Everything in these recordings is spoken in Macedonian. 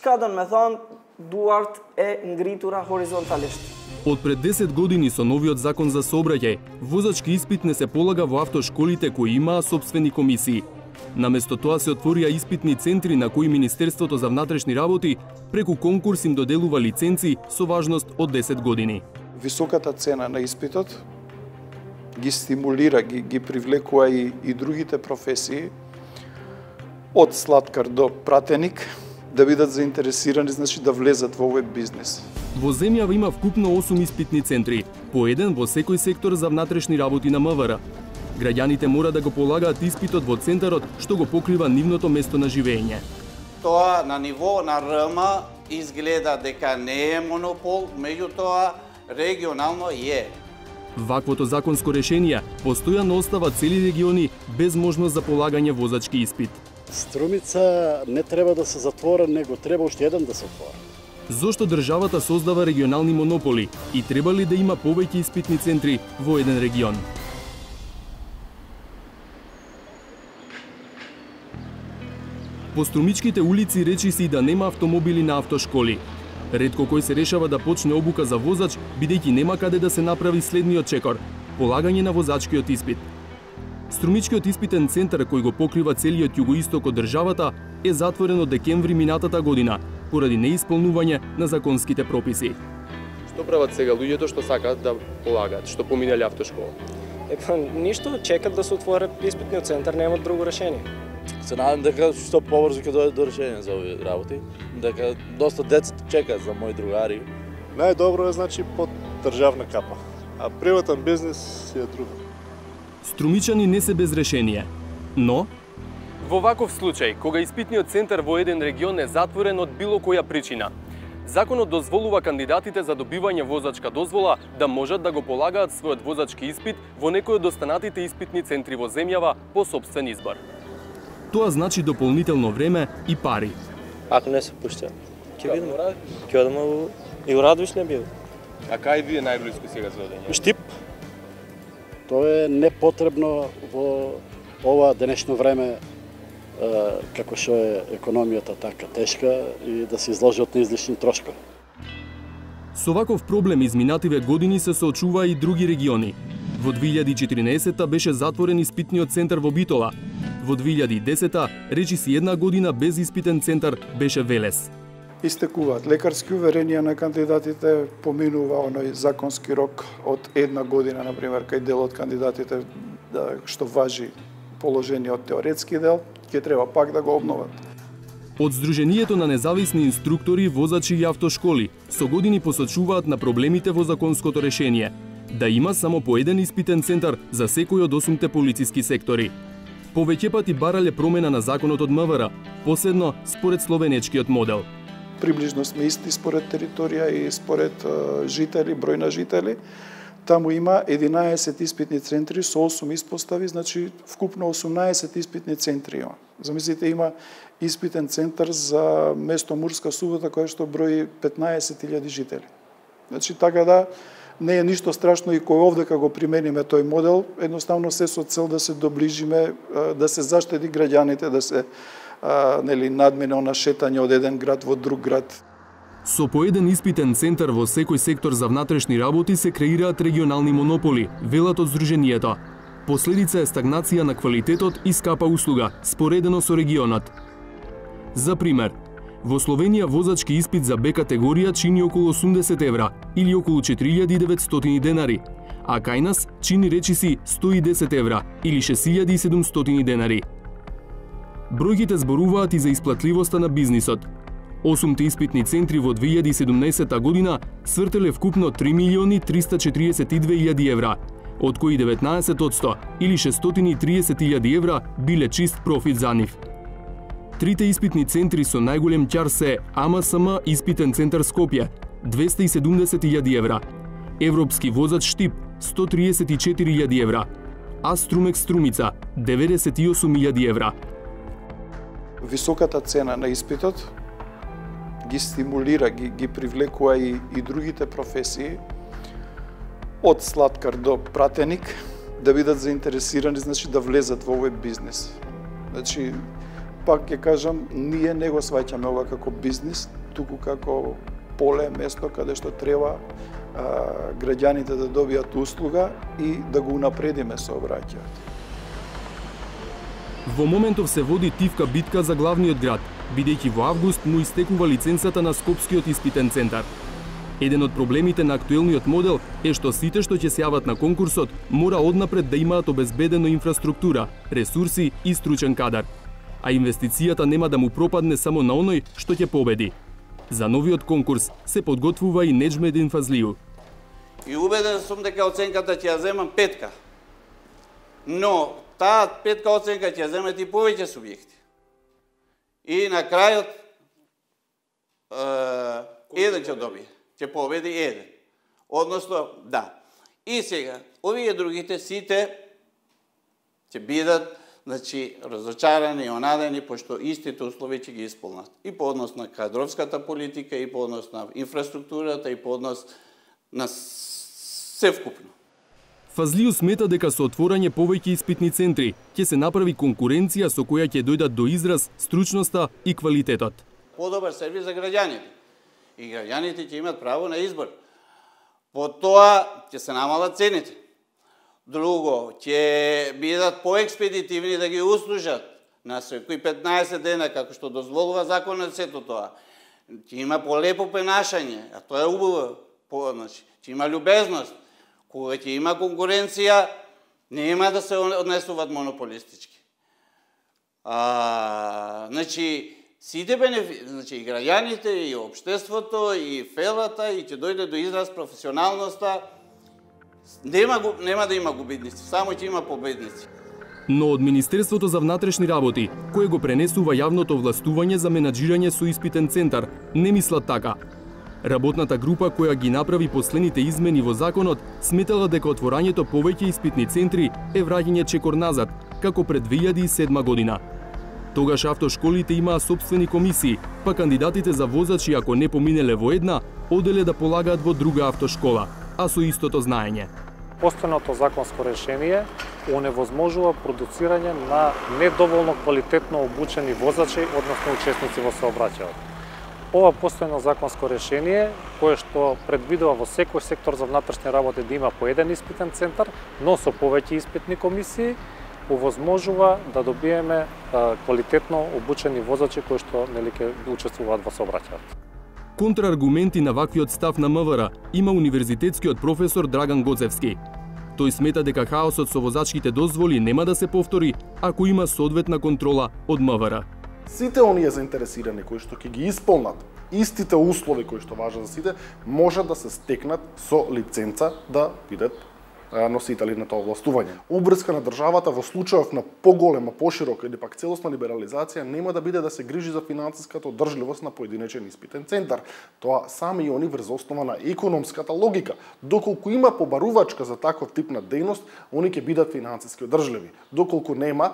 Çka do të më thonë, duart e ngritura horizontalisht. Од пред 10 години со новиот закон за сообраќај, возачки испит не се полага во автошколите кои имаа сопствени комисии. Наместо тоа се отворија испитни центри на кои Министерството за внатрешни работи преку конкурс им доделува лиценци со важност од 10 години. Високата цена на испитот ги стимулира, ги привлекува и другите професии, од слаткар до пратеник, да бидат заинтересирани, значи да влезат во овој бизнес. Во земјава има вкупно 8 испитни центри, по еден во секој сектор за внатрешни работи на МВР. Граѓаните мора да го полагаат испитот во центарот што го покрива нивното место на живење. Тоа на ниво на РМ изгледа дека не е монопол, меѓутоа регионално е. Ваквото законско решение постојано остава цели региони без можност за полагање возачки испит. Струмица не треба да се затвора, него треба уште еден да се отвори. Зошто државата создава регионални монополи и треба ли да има повеќе испитни центри во еден регион? По струмичките улици речиси да нема автомобили на автошколи. Ретко кој се решава да почне обука за возач, бидејќи нема каде да се направи следниот чекор – полагање на возачкиот испит. Струмичкиот испитен центар кој го покрива целиот југоисток од државата е затворен од декември минатата година, поради неисполнување на законските прописи. Што прават сега луѓето што сакаат да полагаат, што поминали автошкола? Ништо, чекат да се отвори испитниот центар, немаат друго решение. Се надам дека што побрзо ќе дојде до решение за овие работи, дека доста деца чекаат за мои другари. Најдобро е значи под државна капа, а приватен бизнес е друго. Струмичани не се без решение, но Во ваков случај, кога испитниот центар во еден регион е затворен од било која причина, законот дозволува кандидатите за добивање возачка дозвола да можат да го полагаат својот возачки испит во некој од останатите испитни центри во земјава по сопствен избор. Тоа значи дополнително време и пари. Ако не се пушта, ќе видам. Ќе одам и у Радовиш не бил. А кај ви е најблиску сега за одење? Штип. Тоа е непотребно во ова денешно време, како што е економијата така тешка и да се изложи од неизлишни трошкови. Со ваков проблем изминативе години се соочуваа и други региони. Во 2014 беше затворен испитниот центар во Битола. Во 2010 речиси една година без испитен центар беше Велес. Истекуваат лекарски уверенија на кандидатите, поминува оној законски рок од една година, например, кај дел од кандидатите што важи положениот теоретски дел, ќе треба пак да го обноват. Од Сдруженијето на независни инструктори, возачи и автошколи со години посочуваат на проблемите во законското решение, да има само по еден испитен центар за секој од 8 полициски сектори. Повеќе пати барале промена на законот од МВР, последно според словенечкиот модел. Приближно сме исти според територија и според жители, број на жители. Таму има 11 испитни центри со 8 испостави, значи вкупно 18 испитни центри има. Замислите, има испитен центар за место Мурска Субота, кој што брои 15.000 жители. Значи, така да, не е ништо страшно и кој овдека го примениме тој модел, едноставно се со цел да се доближиме, да се заштеди граѓаните, да се надмине она шетање од еден град во друг град. Со по еден испитен центар во секој сектор за внатрешни работи се креираат регионални монополи, велат од Сдруженијето. Последица е стагнација на квалитетот и скапа услуга, споредено со регионот. За пример, во Словенија возачки испит за Б категорија чини околу 80 евра или околу 4900 денари, а кај нас чини речиси 110 евра или 6700 денари. Бројките зборуваат и за исплатливоста на бизнисот. 8 испитни центри во 2017 година свртеле вкупно 3.342.000 евра, од кои 19% или 630.000 евра биле чист профит за нив. Трите испитни центри со најголем ќар се АМСМ испитен центар Скопје 270.000 евра, Европски возач Штип 134.000 евра, а Струмекс Струмица 98.000 евра. Високата цена на испитот ги стимулира, ги привлекува и другите професии, од слаткар до пратеник, да бидат заинтересирани, значи да влезат во овој бизнес. Значи, пак ќе кажам, ние не го сваќаме ова како бизнис, туку како поле, место каде што треба граѓаните да добијат услуга и да го унапредиме сообраќајот. Во моментов се води тивка битка за главниот град, бидејќи во август му истекува лиценцата на Скопскиот испитен центар. Еден од проблемите на актуелниот модел е што сите што ќе се јават на конкурсот мора однапред да имаат обезбедено инфраструктура, ресурси и стручен кадар. А инвестицијата нема да му пропадне само на оној што ќе победи. За новиот конкурс се подготвува и Неџмедин Фазлију. И убеден сум дека оценката ќе ја земам 5. Но таа 5 оценка ќе ја земат и повеќе субјекти. И на крајот еден ќе добие. Ќе победи еден. Односно, да. И сега, овие другите сите ќе бидат разочарани и онадени, пошто истите услови ќе ги исполнат. И по однос на кадровската политика, и по однос на инфраструктурата, и по однос на се вкупно. Фазлију смета дека со отворање повеќе испитни центри ќе се направи конкуренција со која ќе дојдат до израз стручноста и квалитетот. Подобар сервис за граѓаните. И граѓаните ќе имат право на избор. По тоа ќе се намалат цените. Друго, ќе бидат поекспедитивни да ги услужат на секои 15 дена, како што дозволува законот сето тоа. Ќе има полепо понашање, а тоа е убаво. Ќе има љубезност. Кога ќе има конкуренција, нема да се однесуваат монополистички. Сите бенефити, и граѓаните, и општеството, и фелата, и ќе дојде до израз професионалноста, нема да има губитници, само ќе има победници. Но од Министерството за внатрешни работи, кое го пренесува јавното властување за менаџирање со испитен центар, не мислат така. Работната група која ги направи последните измени во законот сметала дека отворањето повеќе испитни центри е враќање чекор назад, како пред 2007 година. Тогаш автошколите имаа сопствени комисии, па кандидатите за возачи ако не поминеле во една, оделе да полагаат во друга автошкола, а со истото знаење. Постојното законско решение оневозможува продуцирање на недоволно квалитетно обучени возачи, односно учесници во сообраќајот. Ова постојано законско решение, кое што предвидува во секој сектор за внатрешни работи да има по еден испитен центар, но со повеќе испитни комисии, овозможува да добиеме квалитетно обучени возачи кои што ќе учествуваат во сообраќајот. Контраргументи на ваквиот став на МВР има универзитетскиот професор Драган Гоцевски. Тој смета дека хаосот со возачките дозволи нема да се повтори ако има соодветна контрола од МВР. Сите оние заинтересирани кои што ќе ги исполнат истите услови кои што важат за сите, можат да се стекнат со лиценца да бидат носители на тоа властување. Обврска на државата во случајов на поголема, поширока или пак целосна либерализација нема да биде да се грижи за финансиската одржливост на поединечен испитен центар. Тоа сами и они врз основа на економската логика. Доколку има побарувачка за таков тип на дејност, они ќе бидат финансиски одржливи. Доколку нема,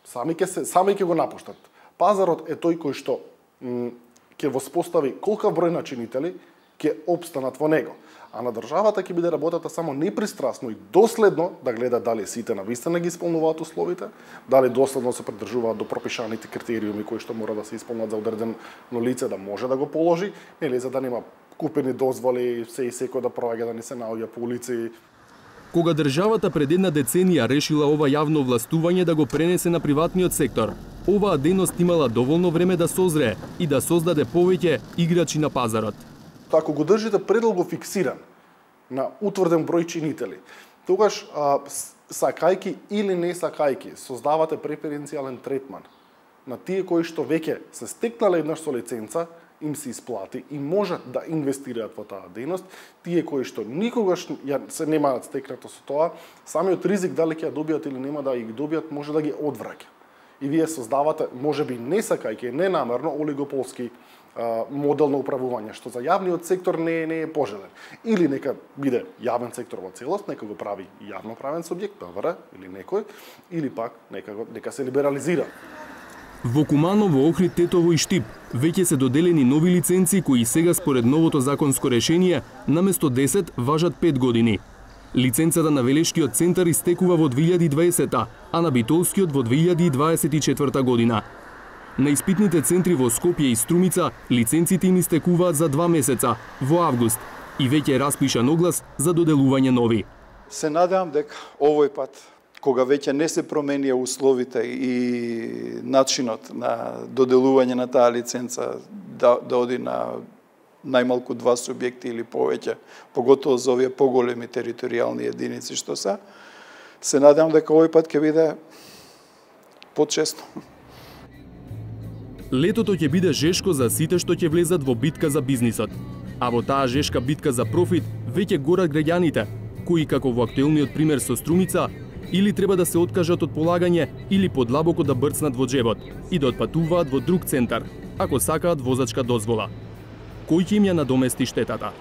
сами ќе го напуштат. Пазарот е тој кој што ќе воспостави колкав број на чинители ќе обстанат во него. А на државата ќе биде работата само непристрасно и доследно да гледа дали сите навистина ги исполнуваат условите, дали доследно се придржуваат до пропишаните критериуми кои што мора да се исполнат за одредено лице да може да го положи, или за да нема купени дозволи, се и секој да проаѓа да не се наоѓа по улици. Кога државата пред една деценија решила ова јавно властување да го пренесе на приватниот сектор, оваа дејност имала доволно време да созрее и да создаде повеќе играчи на пазарот. Ако го држите предолго фиксиран на утврден број чинители, тогаш сакајки или не сакајки создавате преференцијален третман на тие кои што веќе се стекнале еднаш со лиценца, им се исплати и можат да инвестираат во таа дејност, тие кои што никогаш се немаат стекнато со тоа, самиот ризик дали ќе ја добијат или нема да ги добијат може да ги одвраќа. И вие создавате, можеби не сакајки, ненамерно олигополски модел на управување, што за јавниот сектор не е пожелен. Или нека биде јавен сектор во целост, нека го прави јавноправен субјект, МВР или некој, или пак нека се либерализира. Во Куманово, Охрид, Тетово и Штип веќе се доделени нови лиценци кои сега според новото законско решение наместо 10 важат 5 години. Лиценцата на Велешкиот центар истекува во 2020, а на Битолскиот во 2024 година. На испитните центри во Скопје и Струмица лиценците им истекуваат за 2 месеца, во август, и веќе е распишан оглас за доделување нови. Се надевам дека овој пат, кога веќе не се променија условите и начинот на доделување на таа лиценца да оди на најмалку 2 субјекти или повеќе, поготово за овие поголеми територијални единици што се надевам дека овој пат ќе биде почесто. Летото ќе биде жешко за сите што ќе влезат во битка за бизнисот. А во таа жешка битка за профит веќе горат граѓаните, кои како во актуелниот пример со Струмица, или треба да се откажат од полагање, или подлабоко да брцнат во джебот и да отпатуваат во друг центар, ако сакаат возачка дозвола. Кој ќе им ја надомести штетата?